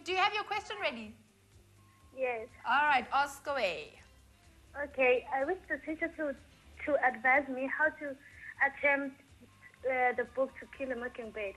Do you have your question ready? Yes. All right, ask away. Okay, I wish the teacher to advise me how to attempt the book To Kill a Mockingbird.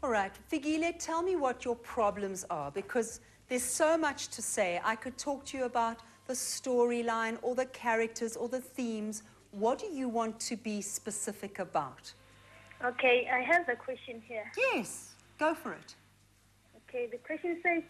All right, Figile, tell me what your problems are, because there's so much to say. I could talk to you about the storyline or the characters or the themes. What do you want to be specific about? Okay, I have a question here. Yes, go for it. Okay, the question says,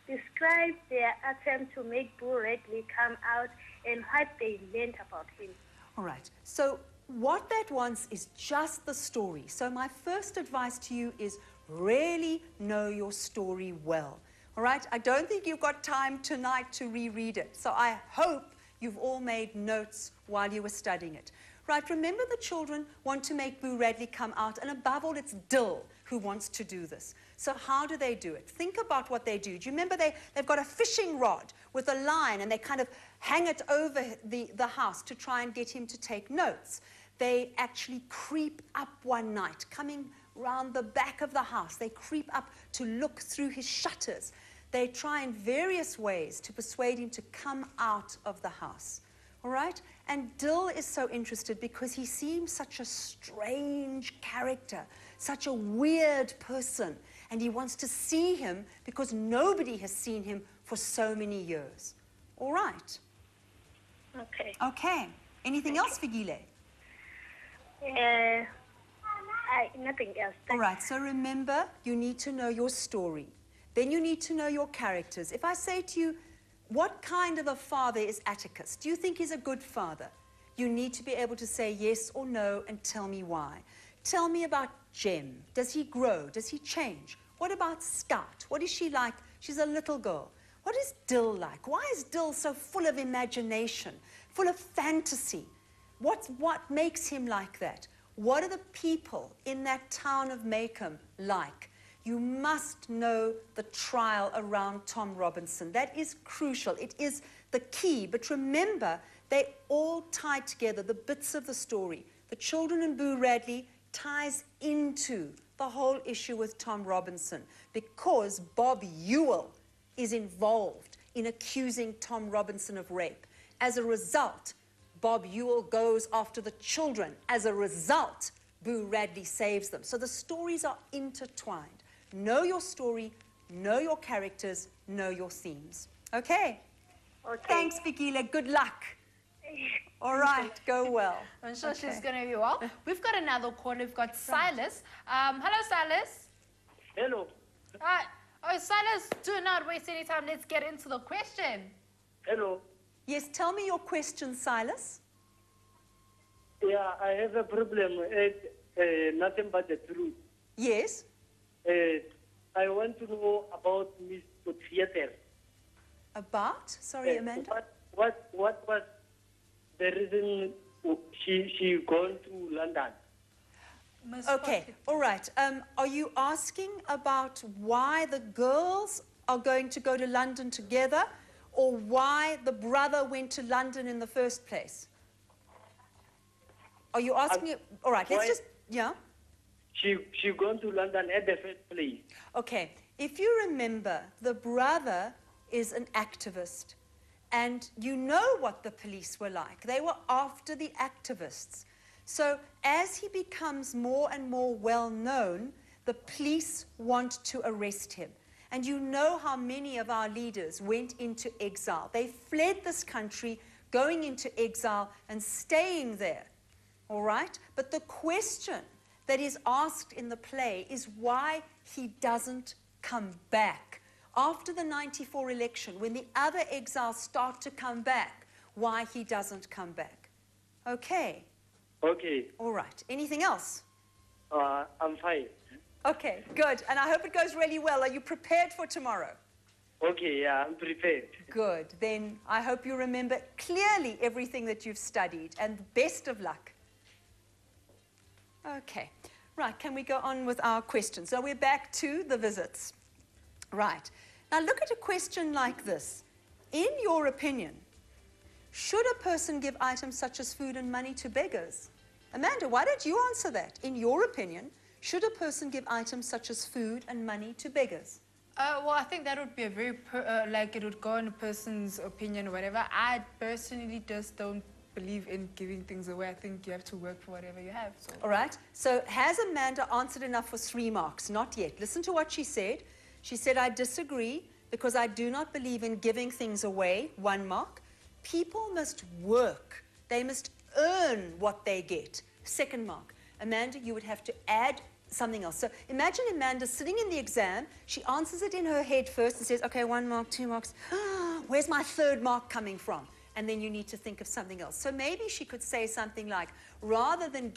describe their attempt to make Boo Radley come out and what they learned about him. All right, so what that wants is just the story. So my first advice to you is really know your story well. All right, I don't think you've got time tonight to reread it. So I hope you've all made notes while you were studying it. Right, remember the children want to make Boo Radley come out, and above all, it's Dill who wants to do this. So how do they do it? Think about what they do. Do you remember they've got a fishing rod with a line, and they kind of hang it over the house to try and get him to take notes. They actually creep up one night, coming round the back of the house. They creep up to look through his shutters. They try in various ways to persuade him to come out of the house. All right? And Dill is so interested because he seems such a strange character, such a weird person. And he wants to see him because nobody has seen him for so many years. All right? Okay. Okay. Anything else, Figile? Nothing else. All right. So remember, you need to know your story. Then you need to know your characters. If I say to you, what kind of a father is Atticus? Do you think he's a good father? You need to be able to say yes or no and tell me why. Tell me about Jem. Does he grow? Does he change? What about Scout? What is she like? She's a little girl. What is Dill like? Why is Dill so full of imagination, full of fantasy? What makes him like that? What are the people in that town of Macomb like? You must know the trial around Tom Robinson. That is crucial. It is the key. But remember, they all tie together, the bits of the story. The children and Boo Radley ties into the whole issue with Tom Robinson because Bob Ewell is involved in accusing Tom Robinson of rape. As a result, Bob Ewell goes after the children. As a result, Boo Radley saves them. So the stories are intertwined. Know your story, know your characters, know your themes. Okay? Okay. Thanks, Fikile. Good luck. All right, go well. I'm sure she's going to be well. We've got another caller. We've got Silas. Hello, Silas. Hello. Oh, Silas, do not waste any time. Let's get into the question. Hello. Yes, tell me your question, Silas. Yeah, I have a problem. Nothing but the truth. Yes? I want to know about Miss Theater. About? Sorry, Amanda? What was the reason she gone to London? Okay, all right. Are you asking about why the girls are going to go to London together, or why the brother went to London in the first place? Are you asking? All right, let's just, yeah? She gone to London at the first place. Okay, if you remember, the brother is an activist, and you know what the police were like. They were after the activists. So as he becomes more and more well-known, the police want to arrest him. And you know how many of our leaders went into exile. They fled this country, going into exile and staying there, all right? But the question that is asked in the play is why he doesn't come back. After the '94 election, when the other exiles start to come back, why he doesn't come back. Okay? Okay. All right. Anything else? I'm fine. Okay, good. And I hope it goes really well. Are you prepared for tomorrow? Okay, yeah, I'm prepared. Good. Then I hope you remember clearly everything that you've studied, and best of luck. Okay. Right, can we go on with our questions? So we're back to the visits. Right. Now look at a question like this. In your opinion, should a person give items such as food and money to beggars? Amanda, why don't you answer that? In your opinion, should a person give items such as food and money to beggars? Well, I think that would be a very, like it would go on a person's opinion or whatever. I personally just don't believe in giving things away. I think you have to work for whatever you have. So. All right. So has Amanda answered enough for 3 marks? Not yet. Listen to what she said. She said, I disagree because I do not believe in giving things away. 1 mark. People must work. They must earn what they get. 2nd mark. Amanda, you would have to add something else. So imagine Amanda sitting in the exam. She answers it in her head first and says, okay, 1 mark, 2 marks. Where's my 3rd mark coming from? And then you need to think of something else. So maybe she could say something like, rather than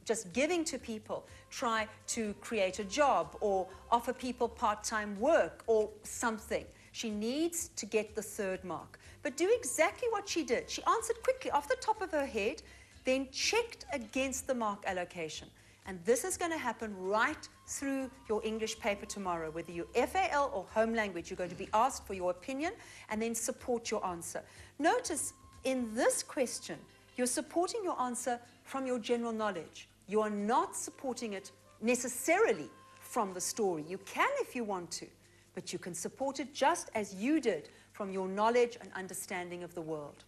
just giving to people, try to create a job or offer people part-time work or something. She needs to get the 3rd mark. But do exactly what she did. She answered quickly off the top of her head, then checked against the mark allocation. And this is going to happen right through your English paper tomorrow. Whether you're FAL or home language, you're going to be asked for your opinion and then support your answer. Notice in this question, you're supporting your answer from your general knowledge. You are not supporting it necessarily from the story. You can if you want to, but you can support it just as you did from your knowledge and understanding of the world.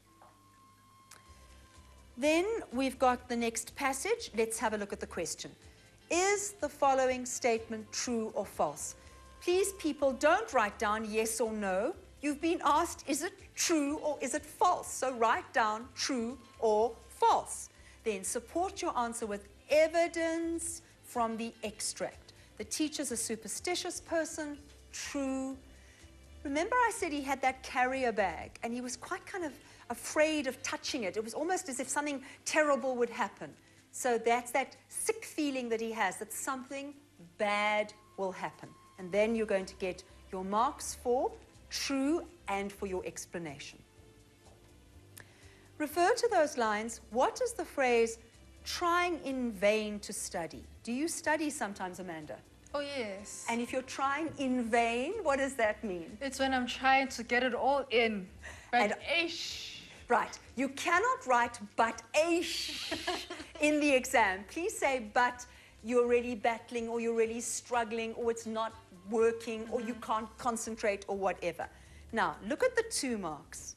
Then we've got the next passage. Let's have a look at the question. Is the following statement true or false? Please, people, don't write down yes or no. You've been asked, is it true or is it false? So write down true or false. Then support your answer with evidence from the extract. The teacher's a superstitious person. True. Remember I said he had that carrier bag and he was quite kind of afraid of touching it. It was almost as if something terrible would happen. So that's that sick feeling that he has, that something bad will happen. And then you're going to get your marks for true and for your explanation. Refer to those lines. What is the phrase, trying in vain to study? Do you study sometimes, Amanda? Oh, yes. And if you're trying in vain, what does that mean? It's when I'm trying to get it all in. But Right. You cannot write but in the exam. Please say but you're really battling or you're really struggling or it's not working or you can't concentrate or whatever. Now, look at the 2 marks.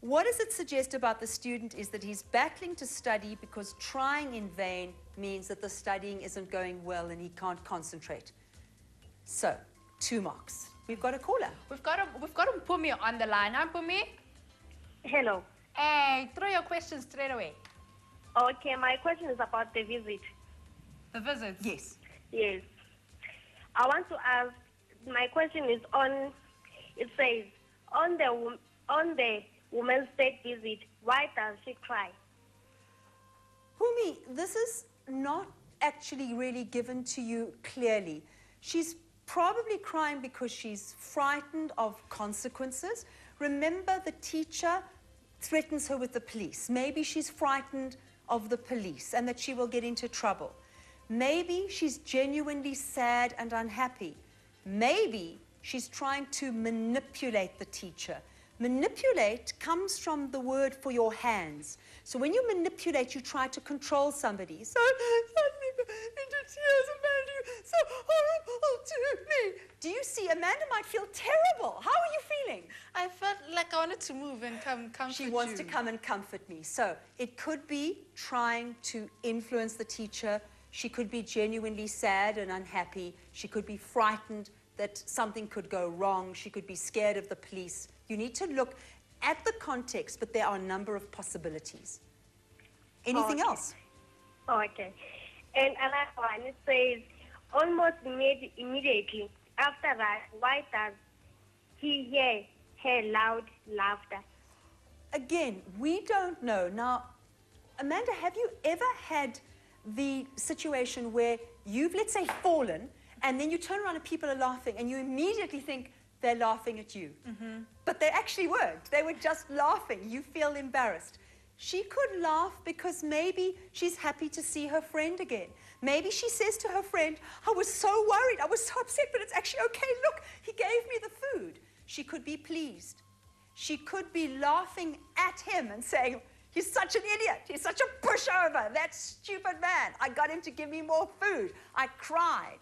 What does it suggest about the student is that he's battling to study because trying in vain means that the studying isn't going well and he can't concentrate. So, 2 marks. We've got a caller. We've got Mpumi on the line. Hi, Mpumi. Hello. Hey, throw your questions straight away. Okay, my question is about the visit. The visit? Yes. Yes. I want to ask, my question is on, it says, on the woman's state visit, why does she cry? Pumi, this is not actually really given to you clearly. She's probably crying because she's frightened of consequences. Remember, the teacher threatens her with the police. Maybe she's frightened of the police and that she will get into trouble. Maybe she's genuinely sad and unhappy. Maybe she's trying to manipulate the teacher. Manipulate comes from the word for your hands. So when you manipulate, you try to control somebody. So suddenly into tears, Amanda, you're so horrible to me. Do you see? Amanda might feel terrible. How are you feeling? I felt like I wanted to move and come comfort you. She wants to come and comfort me. So it could be trying to influence the teacher. She could be genuinely sad and unhappy. She could be frightened that something could go wrong. She could be scared of the police. You need to look at the context, but there are a number of possibilities. Anything else? Okay. And another one, it says, almost immediately after that, why does he hear her loud laughter? Again, we don't know. Now, Amanda, have you ever had the situation where you've, let's say, fallen, and then you turn around and people are laughing, and you immediately think they're laughing at you? Mm-hmm. But they actually weren't. They were just laughing. You feel embarrassed. She could laugh because maybe she's happy to see her friend again. Maybe she says to her friend, I was so worried, I was so upset, but it's actually okay. Look, he gave me the food. She could be pleased. She could be laughing at him and saying, he's such an idiot. He's such a pushover. That stupid man. I got him to give me more food. I cried.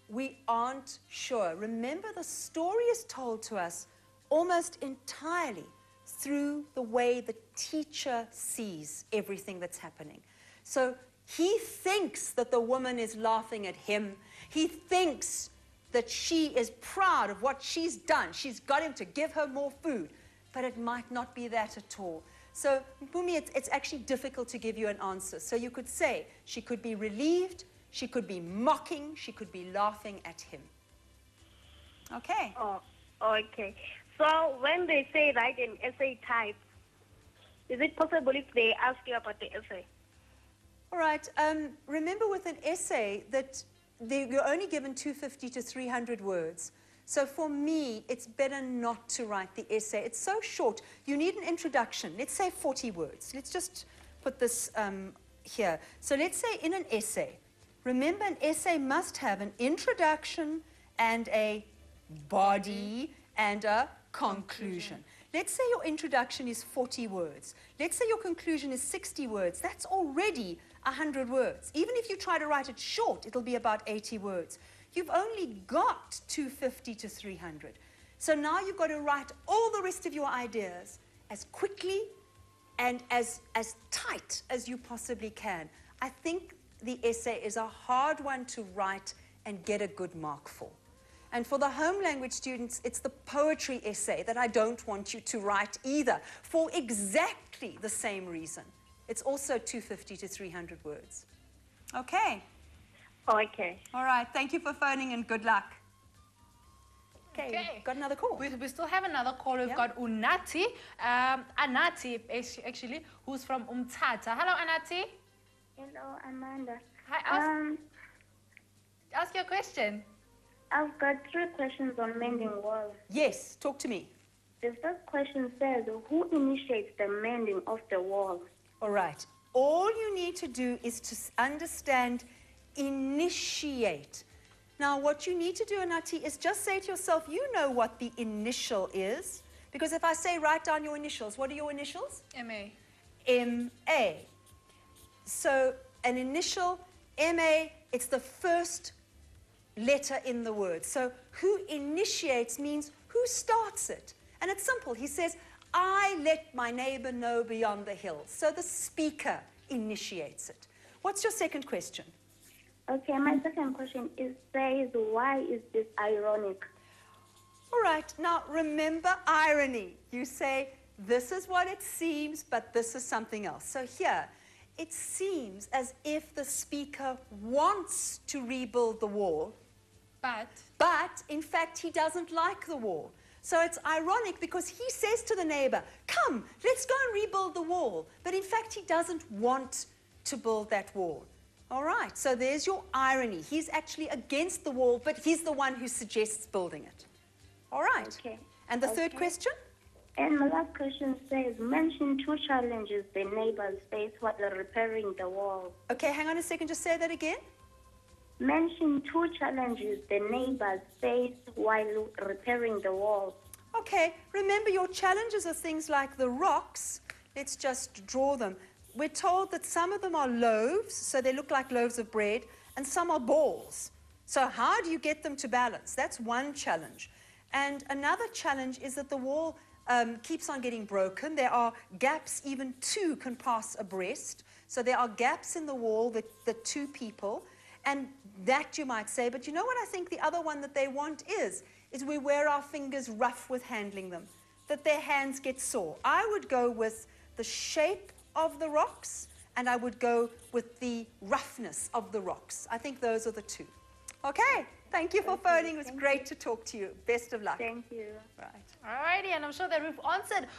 we aren't sure. Remember, the story is told to us almost entirely through the way the teacher sees everything that's happening. So he thinks that the woman is laughing at him. He thinks that she is proud of what she's done. She's got him to give her more food. But it might not be that at all. So, Mpumi, it's actually difficult to give you an answer. So you could say she could be relieved, she could be mocking, she could be laughing at him. Okay. Oh, okay. So when they say write an essay type, is it possible if they ask you about the essay? All right. Remember with an essay that you're only given 250 to 300 words. So for me, it's better not to write the essay. It's so short. You need an introduction. Let's say 40 words. Let's just put this here. So let's say in an essay, remember an essay must have an introduction and a body and a conclusion. Let's say your introduction is 40 words. Let's say your conclusion is 60 words. That's already 100 words. Even if you try to write it short, it'll be about 80 words. You've only got 250 to 300. So now you've got to write all the rest of your ideas as quickly and as tight as you possibly can. I think the essay is a hard one to write and get a good mark for. And for the home language students, it's the poetry essay that I don't want you to write either, for exactly the same reason. It's also 250 to 300 words. Okay. Okay. All right. Thank you for phoning and good luck. Okay. Got another call. We still have another call. We've got Unati. Anati, actually, who's from Umtata. Hello, Anati. Hello, Amanda. Hi, ask your question. I've got 3 questions on mending walls. Yes, talk to me. The first question says, who initiates the mending of the wall? All right. All you need to do is to understand initiate. Now, what you need to do, Anati, is just say to yourself, you know what the initial is. Because if I say write down your initials, what are your initials? MA. MA. So an initial, MA, it's the first letter in the word. So who initiates means who starts it. And it's simple. He says, I let my neighbor know beyond the hills. So the speaker initiates it. What's your second question? Okay, my second question says, why is this ironic? All right, now remember irony. You say, this is what it seems, but this is something else. So here, it seems as if the speaker wants to rebuild the wall, but in fact, he doesn't like the wall. So it's ironic because he says to the neighbor, come, let's go and rebuild the wall. But in fact, he doesn't want to build that wall. All right, so there's your irony. He's actually against the wall, but he's the one who suggests building it. All right. Okay. And the third question? And my last question says, mention 2 challenges the neighbors face while repairing the wall. Okay, hang on a second. Just say that again. Mention 2 challenges the neighbors face while repairing the wall. Okay, remember your challenges are things like the rocks. Let's just draw them. We're told that some of them are loaves, so they look like loaves of bread, and some are balls. So how do you get them to balance? That's one challenge. And another challenge is that the wall keeps on getting broken. There are gaps, even 2 can pass abreast. So there are gaps in the wall that 2 people, and that you might say. But you know what I think the other one that they want is we wear our fingers rough with handling them, that their hands get sore. I would go with the shape of the rocks, and I would go with the roughness of the rocks. I think those are the 2. Okay, thank you for phoning. It was great to talk to you. Best of luck. Thank you. Right. Alrighty, and I'm sure that we've answered